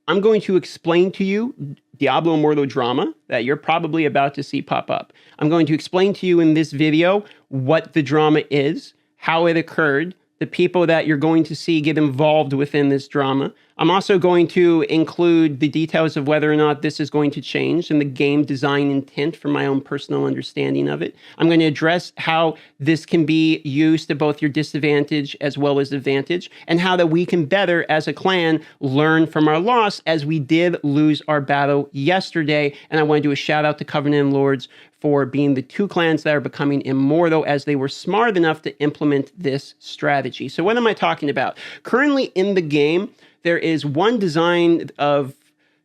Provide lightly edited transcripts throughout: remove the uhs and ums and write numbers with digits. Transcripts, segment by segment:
I'm going to explain to you Diablo Immortal drama that you're probably about to see pop up. I'm going to explain to you in this video what the drama is, how it occurred, the people that you're going to see get involved within this drama. I'm also going to include the details of whether or not this is going to change and the game design intent for my own personal understanding of it. I'm going to address how this can be used to both your disadvantage as well as advantage, and how that we can better as a clan learn from our loss, as we did lose our battle yesterday. And I want to do a shout out to Covenant Lords for being the 2 clans that are becoming immortal, as they were smart enough to implement this strategy. So what am I talking about? Currently in the game, there is one design of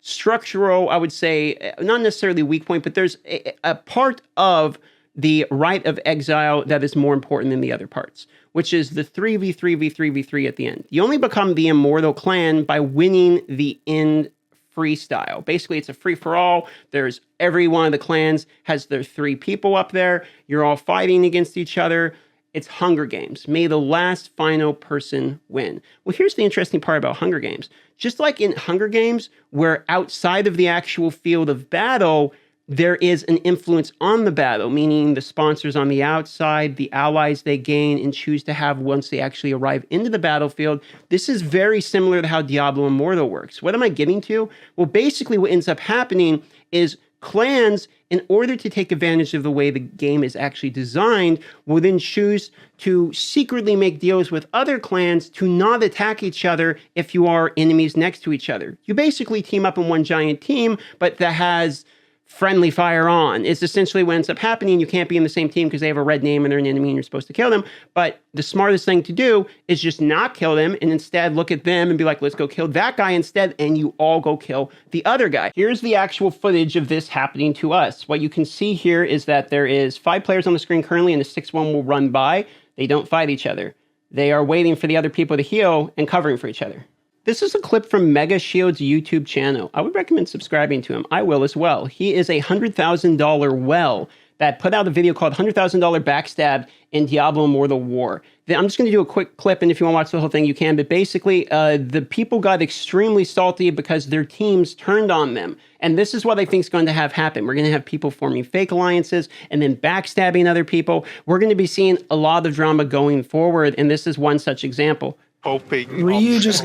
structural, I would say, not necessarily weak point, but there's a part of the rite of exile that is more important than the other parts, which is the 3v3v3v3 at the end. You only become the immortal clan by winning the end freestyle. Basically, it's a free-for-all. There's every one of the clans has their 3 people up there. You're all fighting against each other. It's Hunger Games. May the last final person win. Well, here's the interesting part about Hunger Games. Just like in Hunger Games, where outside of the actual field of battle, there is an influence on the battle, meaning the sponsors on the outside, the allies they gain and choose to have once they actually arrive into the battlefield. This is very similar to how Diablo Immortal works. What am I getting to? Well, basically what ends up happening is clans, in order to take advantage of the way the game is actually designed, will then choose to secretly make deals with other clans to not attack each other if you are enemies next to each other. You basically team up in one giant team, but that has friendly fire on. It's essentially what ends up happening. You can't be in the same team because they have a red name and they're an enemy and you're supposed to kill them. But the smartest thing to do is just not kill them and instead look at them and be like, let's go kill that guy instead. And you all go kill the other guy. Here's the actual footage of this happening to us. What you can see here is that there is 5 players on the screen currently, and the 6th one will run by. They don't fight each other. They are waiting for the other people to heal and covering for each other. This is a clip from Mega Shield's YouTube channel. I would recommend subscribing to him. I will as well. He is a $100,000 well that put out a video called $100,000 Backstab in Diablo Immortal War. I'm just going to do a quick clip, and if you want to watch the whole thing, you can. But basically, the people got extremely salty because their teams turned on them. And this is what I think is going to have happen. We're going to have people forming fake alliances and then backstabbing other people. We're going to be seeing a lot of drama going forward, and this is one such example. Ryu just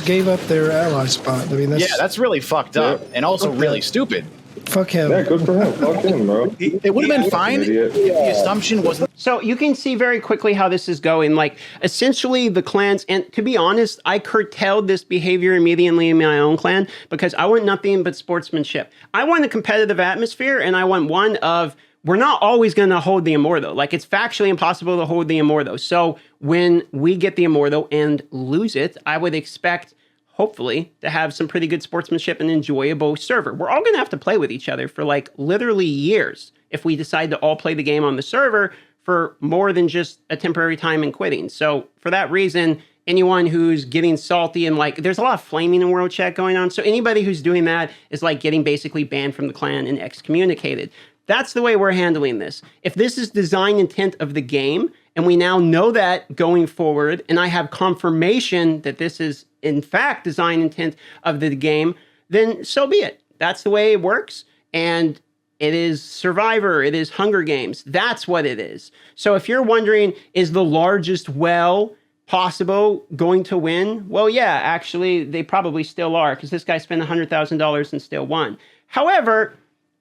gave up their ally spot. I mean, that's really fucked up and also really stupid. Fuck him. Yeah, good for him. Fuck him, bro. It would have been fine if the assumption wasn't. So you can see very quickly how this is going. Like, essentially the clans, and to be honest, I curtailed this behavior immediately in my own clan because I want nothing but sportsmanship. I want a competitive atmosphere, and I want one of, we're not always going to hold the Immortal. Like, it's factually impossible to hold the Immortal. So when we get the Immortal and lose it, I would expect, hopefully, to have some pretty good sportsmanship and enjoyable server. We're all going to have to play with each other for like literally years if we decide to all play the game on the server for more than just a temporary time and quitting. So for that reason, anyone who's getting salty and like, there's a lot of flaming in World Chat going on. So anybody who's doing that is like getting basically banned from the clan and excommunicated. That's the way we're handling this. If this is design intent of the game, and we now know that going forward, and I have confirmation that this is in fact design intent of the game, then so be it. That's the way it works. And it is Survivor, it is Hunger Games. That's what it is. So if you're wondering, is the largest well possible going to win? Well, yeah, actually, they probably still are, because this guy spent $100,000 and still won. However,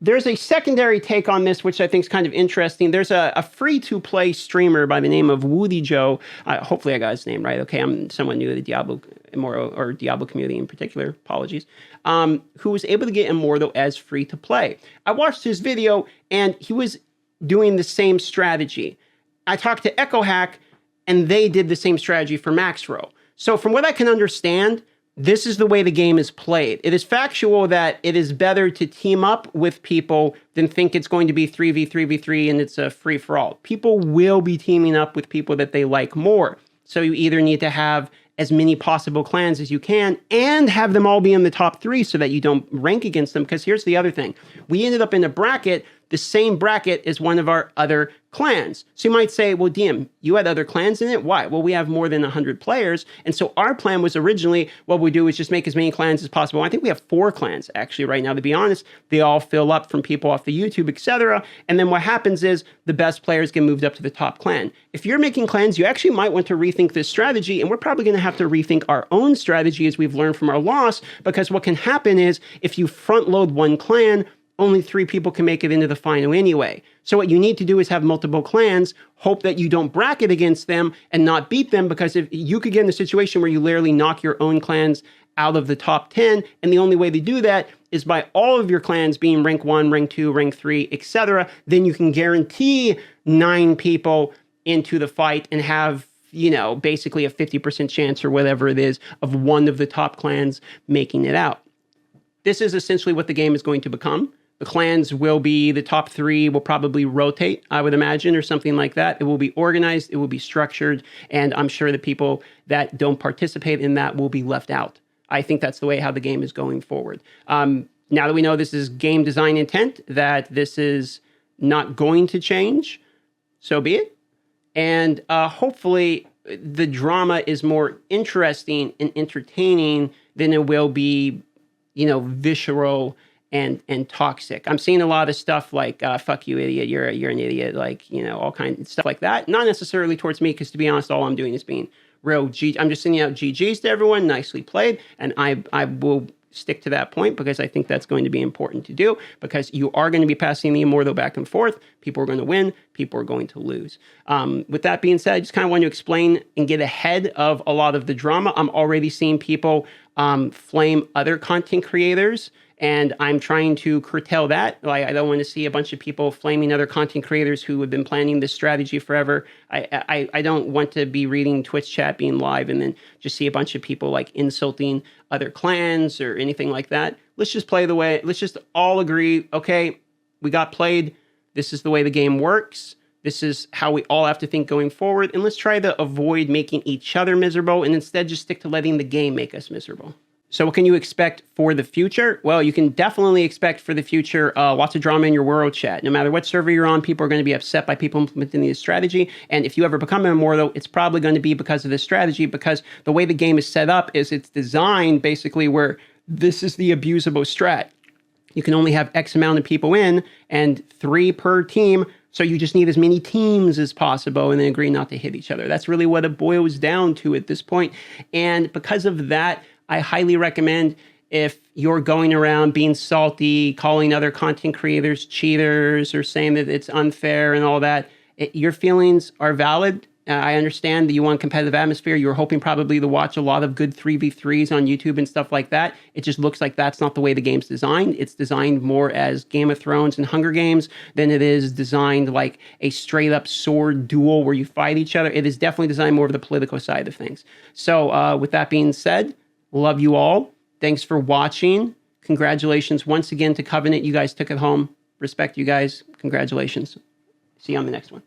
there's a secondary take on this, which I think is kind of interesting. There's a free-to-play streamer by the name of Woody Joe. Hopefully I got his name right. Okay, I'm someone new to the Diablo Immortal, or Diablo community in particular. Apologies. Who was able to get Immortal as free-to-play. I watched his video, and he was doing the same strategy. I talked to Echo Hack, and they did the same strategy for Max Row. So from what I can understand, this is the way the game is played. It is factual that it is better to team up with people than think it's going to be 3v3v3 and it's a free-for-all. People will be teaming up with people that they like more. So you either need to have as many possible clans as you can and have them all be in the top 3 so that you don't rank against them. Because here's the other thing. We ended up in a bracket the same bracket as one of our other clans. So you might say, well, DM, you had other clans in it? Why? Well, we have more than 100 players. And so our plan was originally, what we do is just make as many clans as possible. I think we have 4 clans actually right now, to be honest. They all fill up from people off the YouTube, etc. And then what happens is the best players get moved up to the top clan. If you're making clans, you actually might want to rethink this strategy. And we're probably going to have to rethink our own strategy as we've learned from our loss, because what can happen is if you front load one clan, only 3 people can make it into the final anyway. So what you need to do is have multiple clans, hope that you don't bracket against them and not beat them, because if you could get in a situation where you literally knock your own clans out of the top 10, and the only way to do that is by all of your clans being rank 1, rank 2, rank 3, etc. Then you can guarantee 9 people into the fight and have, you know, basically a 50% chance or whatever it is of one of the top clans making it out. This is essentially what the game is going to become. The clans will be, the top 3 will probably rotate, I would imagine, or something like that. It will be organized, it will be structured, and I'm sure the people that don't participate in that will be left out. I think that's the way how the game is going forward. Now that we know this is game design intent, that this is not going to change, so be it. And hopefully the drama is more interesting and entertaining than it will be, you know, visceral and toxic. I'm seeing a lot of stuff like, fuck you, idiot, you're an idiot, like, you know, all kinds of stuff like that. Not necessarily towards me, because to be honest, all I'm doing is being real I'm just sending out GGs to everyone, nicely played, and I will stick to that point, because I think that's going to be important to do, because you are going to be passing the Immortal back and forth. People are going to win, people are going to lose. With that being said, I just kind of want to explain and get ahead of a lot of the drama. I'm already seeing people flame other content creators, and I'm trying to curtail that. Like, I don't want to see a bunch of people flaming other content creators who have been planning this strategy forever. I don't want to be reading Twitch chat being live and then just see a bunch of people like insulting other clans or anything like that. Let's just play the way, let's just all agree, okay, we got played. This is the way the game works. This is how we all have to think going forward. And let's try to avoid making each other miserable and instead just stick to letting the game make us miserable. So what can you expect for the future? Well, you can definitely expect for the future lots of drama in your world chat. No matter what server you're on, people are going to be upset by people implementing this strategy. And if you ever become an Immortal, it's probably going to be because of this strategy, because the way the game is set up is it's designed basically where this is the abusable strat. You can only have X amount of people in and 3 per team. So you just need as many teams as possible and then agree not to hit each other. That's really what it boils down to at this point. And because of that, I highly recommend, if you're going around being salty, calling other content creators cheaters or saying that it's unfair and all that, your feelings are valid. I understand that you want competitive atmosphere. You're hoping probably to watch a lot of good 3v3s on YouTube and stuff like that. It just looks like that's not the way the game's designed. It's designed more as Game of Thrones and Hunger Games than it is designed like a straight up sword duel where you fight each other. It is definitely designed more of the political side of things. So with that being said, love you all. Thanks for watching. Congratulations once again to Covenant. You guys took it home. Respect you guys. Congratulations. See you on the next one.